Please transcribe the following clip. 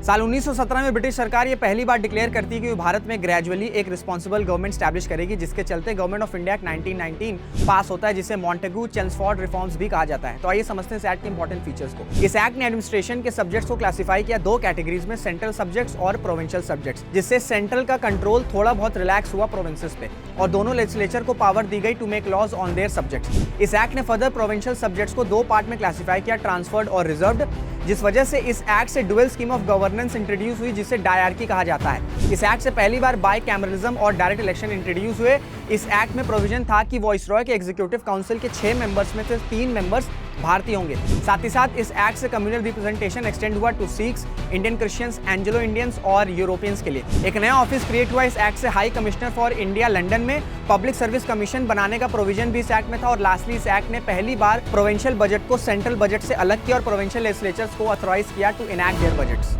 साल 1917 में ब्रिटिश सरकार ये पहली बार डिक्लेयर करती है कि वो भारत में ग्रेजुअली एक रिस्पॉन्सिबल गवर्नमेंट स्टैब्लिश करेगी, जिसके चलते गवर्नमेंट ऑफ इंडिया 1919 पास होता है, जिसे मॉन्टेगू चेम्सफोर्ड रिफॉर्म्स भी कहा जाता है। तो आइए समझते हैं इस एक्ट के इंपॉर्टेंट फीचर्स को। इस एक्ट ने एडमिनिस्ट्रेशन के सब्जेक्ट्स को क्लासिफाई किया दो कैटेगरीज में, सेंट्रल सब्जेक्ट्स और प्रोविंशियल सब्जेक्ट्स, जिससे सेंट्रल का कंट्रोल थोड़ा बहुत रिलैक्स हुआ प्रोविंसेस पे और दोनों लेजिस्लेचर को पावर दी गई to make laws on their subjects. इस एक्ट ने फर्दर प्रोविंशियल सब्जेक्ट्स को दो पार्ट में क्लासिफाई किया, ट्रांसफर्ड और रिजर्व्ड, जिस वजह से इस एक्ट से dual scheme of governance introduce हुई, जिसे डायरकी कहा जाता है। इस एक्ट से पहली बार बाई कैमरलिज्म और डायरेक्ट इलेक्शन इंट्रोड्यूस हुए। इस एक्ट में प्रोविजन था कि वॉइसरॉय के एग्जीक्यूटिव काउंसिल के 6 मेंबर्स में से 3 मेंबर्स भारतीय होंगे। साथ ही साथ इस एक्ट से कम्युनल रिप्रेजेंटेशन एक्सटेंड हुआ to Sikhs, Indian Christians, Anglo Indians और यूरोपियंस के लिए। एक नया ऑफिस क्रिएट हुआ इस एक्ट से, high commissioner for India London में। पब्लिक सर्विस कमीशन बनाने का प्रोविजन भी इस एक्ट में था। और लास्टली इस एक्ट ने पहली बार प्रोविंशियल बजट को सेंट्रल बजट से अलग किया और प्रोविंशियल लेजिस्लेचर्स को ऑथराइज किया टू इनैक्ट देयर बजट्स।